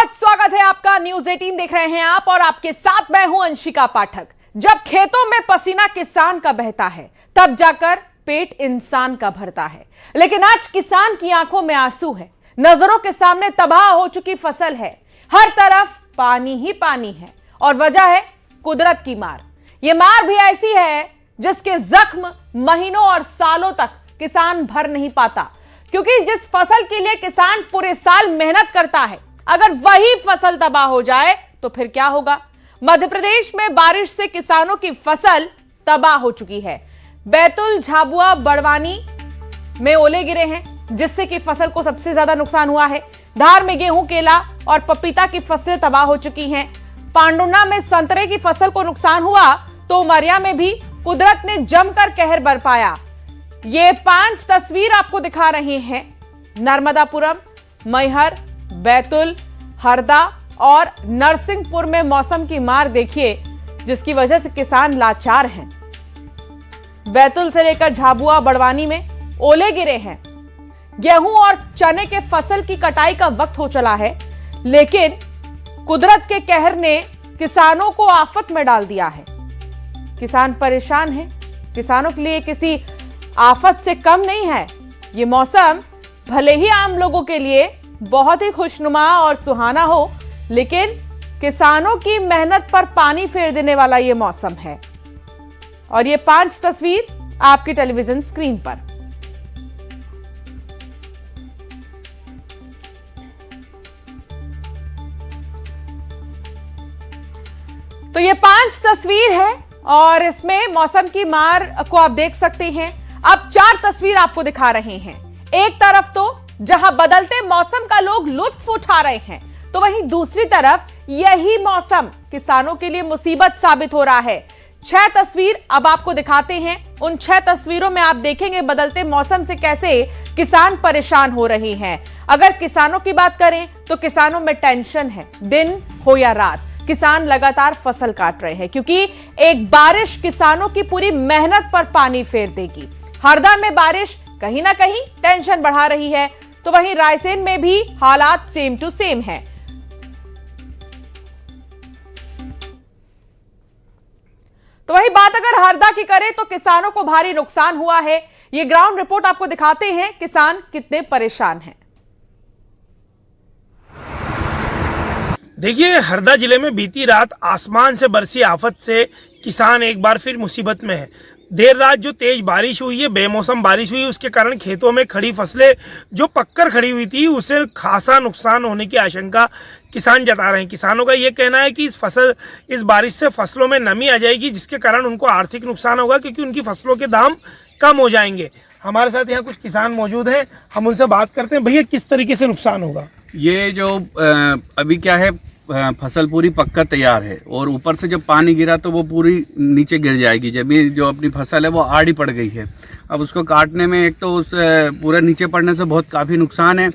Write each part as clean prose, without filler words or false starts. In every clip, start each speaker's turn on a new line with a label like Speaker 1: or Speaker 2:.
Speaker 1: बहुत स्वागत है आपका। न्यूज 18 देख रहे हैं आप और आपके साथ मैं हूं अंशिका पाठक। जब खेतों में पसीना किसान का बहता है तब जाकर पेट इंसान का भरता है, लेकिन आज किसान की आंखों में आंसू है। नजरों के सामने तबाह हो चुकी फसल है, हर तरफ पानी ही पानी है और वजह है कुदरत की मार। यह मार भी ऐसी है जिसके जख्म महीनों और सालों तक किसान भर नहीं पाता, क्योंकि जिस फसल के लिए किसान पूरे साल मेहनत करता है, अगर वही फसल तबाह हो जाए तो फिर क्या होगा। मध्य प्रदेश में बारिश से किसानों की फसल तबाह हो चुकी है। बैतूल, झाबुआ, बड़वानी में ओले गिरे हैं, जिससे कि फसल को सबसे ज्यादा नुकसान हुआ है। धार में गेहूं, केला और पपीता की फसलें तबाह हो चुकी हैं। पांडुना में संतरे की फसल को नुकसान हुआ तो उमरिया में भी कुदरत ने जमकर कहर बरपाया। ये 5 तस्वीर आपको दिखा रहे हैं। नर्मदापुरम, मैहर, बैतूल, हरदा और नरसिंहपुर में मौसम की मार देखिए, जिसकी वजह से किसान लाचार हैं। बैतूल से लेकर झाबुआ, बड़वानी में ओले गिरे हैं। गेहूं और चने के फसल की कटाई का वक्त हो चला है, लेकिन कुदरत के कहर ने किसानों को आफत में डाल दिया है। किसान परेशान हैं। किसानों के लिए किसी आफत से कम नहीं है। ये मौसम भले ही आम लोगों के लिए बहुत ही खुशनुमा और सुहाना हो, लेकिन किसानों की मेहनत पर पानी फेर देने वाला ये मौसम है। और ये 5 तस्वीर आपकी टेलीविजन स्क्रीन पर। तो ये 5 तस्वीर है और इसमें मौसम की मार को आप देख सकते हैं। अब 4 तस्वीर आपको दिखा रहे हैं। एक तरफ तो जहां बदलते मौसम का लोग लुत्फ उठा रहे हैं, तो वहीं दूसरी तरफ यही मौसम किसानों के लिए मुसीबत साबित हो रहा है। 6 तस्वीर अब आपको दिखाते हैं। उन 6 तस्वीरों में आप देखेंगे बदलते मौसम से कैसे किसान परेशान हो रहे हैं। अगर किसानों की बात करें तो किसानों में टेंशन है। दिन हो या रात, किसान लगातार फसल काट रहे हैं, क्योंकि एक बारिश किसानों की पूरी मेहनत पर पानी फेर देगी। हरदा में बारिश कहीं ना कहीं टेंशन बढ़ा रही है, तो वहीं रायसेन में भी हालात सेम टू सेम है। तो वही बात अगर हरदा की करें तो किसानों को भारी नुकसान हुआ है। ये ग्राउंड रिपोर्ट आपको दिखाते हैं किसान कितने परेशान हैं।
Speaker 2: देखिए, हरदा जिले में बीती रात आसमान से बरसी आफत से किसान एक बार फिर मुसीबत में है। देर रात जो तेज बारिश हुई है, बेमौसम बारिश हुई, उसके कारण खेतों में खड़ी फसलें जो पककर खड़ी हुई थी, उससे खासा नुकसान होने की आशंका किसान जता रहे हैं। किसानों का ये कहना है कि इस बारिश से फसलों में नमी आ जाएगी, जिसके कारण उनको आर्थिक नुकसान होगा, क्योंकि उनकी फसलों के दाम कम हो जाएंगे। हमारे साथ यहाँ कुछ किसान मौजूद हैं, हम उनसे बात करते हैं। भैया, किस तरीके से नुकसान होगा?
Speaker 3: ये जो अभी क्या है, फसल पूरी पक्का तैयार है और ऊपर से जब पानी गिरा तो वो पूरी नीचे गिर जाएगी। जब ये जो अपनी फसल है वो आड़ी पड़ गई है। अब उसको काटने में एक तो उस पूरे नीचे पड़ने से बहुत काफ़ी नुकसान है।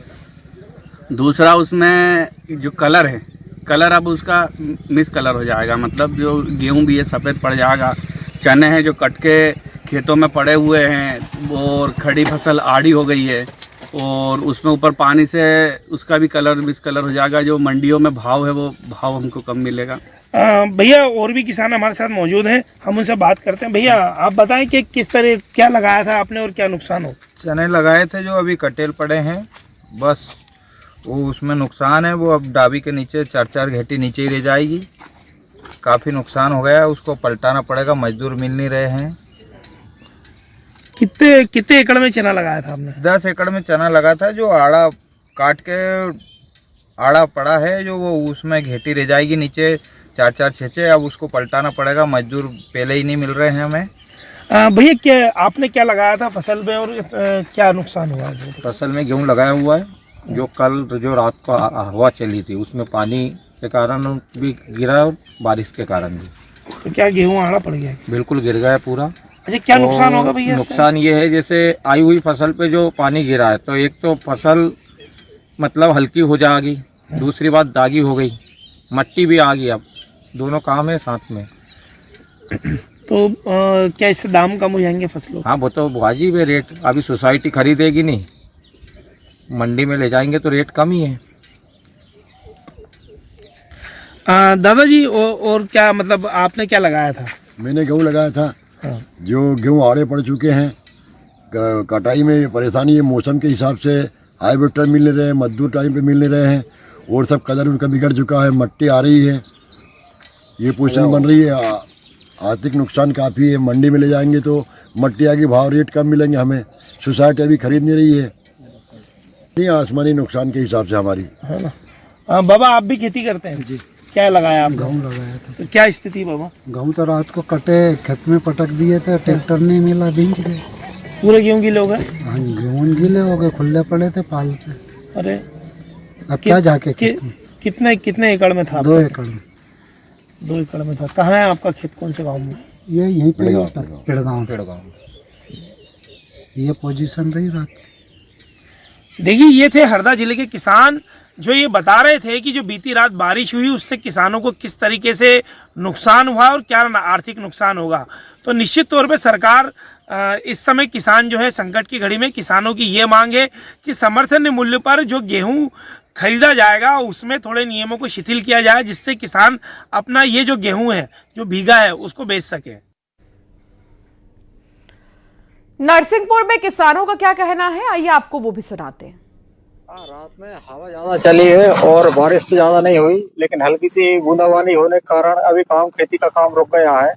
Speaker 3: दूसरा, उसमें जो कलर है, कलर अब उसका मिस कलर हो जाएगा, मतलब जो गेहूं भी है सफ़ेद पड़ जाएगा। चने हैं जो कट के खेतों में पड़े हुए हैं और खड़ी फसल आड़ी हो गई है, और उसमें ऊपर पानी से उसका भी कलर मिस कलर हो जाएगा। जो मंडियों में भाव है वो भाव हमको कम मिलेगा।
Speaker 2: भैया, और भी किसान हमारे साथ मौजूद हैं, हम उनसे बात करते हैं। भैया, आप बताएं कि किस तरह क्या लगाया था आपने और क्या नुकसान हो?
Speaker 4: चने लगाए थे जो अभी कटेल पड़े हैं, बस वो उसमें नुकसान है। वो अब डाबी के नीचे 4-4 घेटी नीचे ही रह जाएगी। काफ़ी नुकसान हो गया, उसको पलटाना पड़ेगा, मजदूर मिल नहीं रहे हैं।
Speaker 2: कितने एकड़ में चना लगाया था आपने?
Speaker 4: 10 एकड़ में चना लगा था, जो आड़ा काट के आड़ा पड़ा है, जो वो उसमें घेटी रह जाएगी नीचे 4-4, 6-6। अब उसको पलटाना पड़ेगा, मजदूर पहले ही नहीं मिल रहे हैं हमें।
Speaker 2: भैया, क्या आपने क्या लगाया था फसल में और क्या नुकसान हुआ?
Speaker 5: फसल में गेहूं लगाया हुआ है, जो कल जो रात को हवा चली थी उसमें पानी के कारण भी गिरा और बारिश के कारण भी।
Speaker 2: तो क्या गेहूं आड़ा पड़ गया?
Speaker 5: बिल्कुल गिर गया पूरा।
Speaker 2: अच्छा, क्या नुकसान होगा भैया?
Speaker 5: नुकसान ये है, जैसे आई हुई फसल पे जो पानी गिरा है, तो एक तो फसल मतलब हल्की हो जाएगी, दूसरी बात दागी हो गई, मट्टी भी आ गई। अब दोनों काम है साथ में।
Speaker 2: तो क्या इससे दाम कम हो जाएंगे फसलों?
Speaker 5: हाँ, वो तो वाजिब है रेट। अभी सोसाइटी खरीदेगी नहीं, मंडी में ले जाएंगे तो रेट कम ही है।
Speaker 2: दादाजी और क्या मतलब आपने क्या लगाया था?
Speaker 6: मैंने गेहूँ लगाया था।
Speaker 2: हाँ।
Speaker 6: जो गेहूँ आड़े पड़ चुके हैं, कटाई में परेशानी है, मौसम के हिसाब से हाइब्रिड टाइम मिल नहीं रहे हैं, मजदूर टाइम पे मिल नहीं रहे हैं, और सब कलर उनका बिगड़ चुका है, मट्टी आ रही है, ये पोजीशन बन रही है। आर्थिक नुकसान काफ़ी है। मंडी में ले जाएंगे तो मट्टी आगे भाव रेट कम मिलेंगे हमें, सोसाइटी अभी खरीद नहीं रही है। नहीं, आसमानी नुकसान के हिसाब से हमारी
Speaker 2: है ना। बाबा आप भी खेती करते हैं जी? क्या लगाया आप?
Speaker 7: गेहूँ लगाया था।
Speaker 2: तो क्या स्थिति बाबा?
Speaker 7: गेहूँ तो रात को कटे, खेत में पटक दिए थे, ट्रैक्टर नहीं मिला, भींच गए।
Speaker 2: पूरे गेहूँ गीले हो गए?
Speaker 7: हाँ, गेहूँ गीले हो गए, खुले पड़े थे पाल पे।
Speaker 2: अरे
Speaker 7: अब क्या जाके
Speaker 2: कितने एकड़ में था?
Speaker 7: 2 एकड़ में।
Speaker 2: 2 एकड़ में था। कहाँ है आपका खेत, कौन से गाँव में?
Speaker 7: ये यहीं पे पेड़गांव। ये पोजीशन रही रात की।
Speaker 2: देखिए, ये थे हरदा जिले के किसान जो ये बता रहे थे कि जो बीती रात बारिश हुई उससे किसानों को किस तरीके से नुकसान हुआ और क्या आर्थिक नुकसान होगा। तो निश्चित तौर पे सरकार इस समय किसान जो है संकट की घड़ी में, किसानों की ये मांग है कि समर्थन मूल्य पर जो गेहूं खरीदा जाएगा उसमें थोड़े नियमों को शिथिल किया जाए, जिससे किसान अपना ये जो गेहूं है जो भीगा है उसको बेच सके।
Speaker 1: नरसिंहपुर में किसानों का क्या कहना है, आइए आपको वो भी सुनाते हैं।
Speaker 8: रात में हवा ज्यादा चली है और बारिश तो ज्यादा नहीं हुई, लेकिन हल्की सी बूंदाबांदी होने के कारण अभी खेती का काम रुक गया है।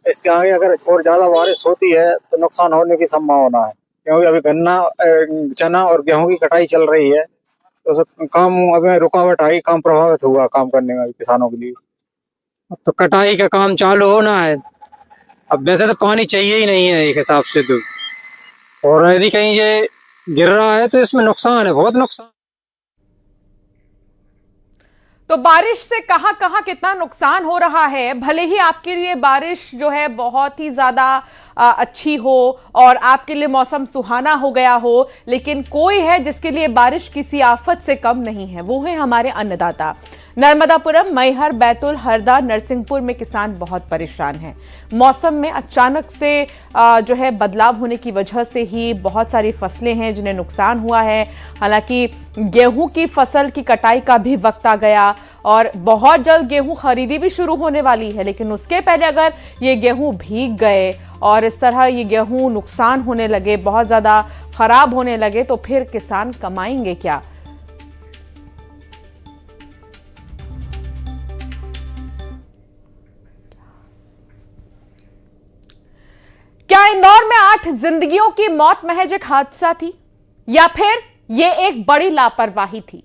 Speaker 8: इसके आगे अगर और ज्यादा बारिश होती है तो नुकसान होने की संभावना है, क्योंकि अभी गन्ना, चना और गेहूं की कटाई चल रही है, तो काम अभी रुकावट आई, काम प्रभावित हुआ काम करने में किसानों के लिए। तो कटाई का काम चालू होना है। अब वैसे तो पानी चाहिए ही नहीं है एक हिसाब से तो, और यदि कहीं ये गिर रहा है तो इसमें नुकसान है, बहुत नुकसान।
Speaker 1: तो बारिश से कहां कहां कितना नुकसान हो रहा है। भले ही आपके लिए बारिश जो है बहुत ही ज्यादा अच्छी हो और आपके लिए मौसम सुहाना हो गया हो, लेकिन कोई है जिसके लिए बारिश किसी आफत से कम नहीं है, वो है हमारे अन्नदाता। नर्मदापुरम, मैहर, बैतूल, हरदा, नरसिंहपुर में किसान बहुत परेशान हैं। मौसम में अचानक से जो है बदलाव होने की वजह से ही बहुत सारी फसलें हैं जिन्हें नुकसान हुआ है। हालांकि गेहूं की फसल की कटाई का भी वक्त आ गया और बहुत जल्द गेहूं खरीदी भी शुरू होने वाली है, लेकिन उसके पहले अगर ये गेहूं भीग गए और इस तरह ये गेहूं नुकसान होने लगे, बहुत ज़्यादा खराब होने लगे, तो फिर किसान कमाएंगे क्या। क्या इंदौर में 8 जिंदगियों की मौत महज एक हादसा थी, या फिर यह एक बड़ी लापरवाही थी,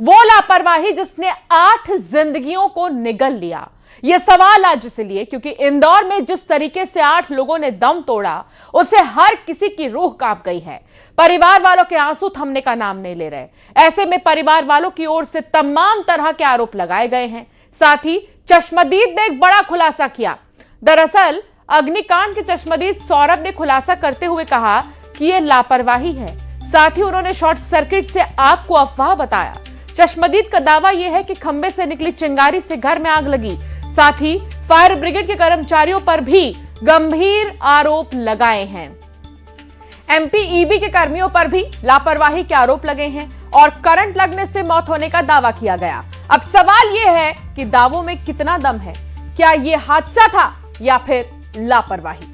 Speaker 1: वो लापरवाही जिसने 8 जिंदगियों को निगल लिया। यह सवाल आज इसलिए क्योंकि इंदौर में जिस तरीके से 8 लोगों ने दम तोड़ा, उससे हर किसी की रूह कांप गई है। परिवार वालों के आंसू थमने का नाम नहीं ले रहे। ऐसे में परिवार वालों की ओर से तमाम तरह के आरोप लगाए गए हैं। साथ ही चश्मदीद ने एक बड़ा खुलासा किया। दरअसल अग्निकांड के चश्मदीद सौरभ ने खुलासा करते हुए कहा कि यह लापरवाही है। साथ ही उन्होंने शॉर्ट सर्किट से आग को अफवाह बताया। चश्मदीद का दावा यह है कि खंबे से निकली चिंगारी से घर में आग लगी। साथ ही फायर ब्रिगेड के कर्मचारियों पर भी गंभीर आरोप लगाए हैं। एमपीईबी के कर्मियों पर भी लापरवाही के आरोप लगे हैं और करंट लगने से मौत होने का दावा किया गया। अब सवाल यह है कि दावों में कितना दम है, क्या यह हादसा था या फिर लापरवाही।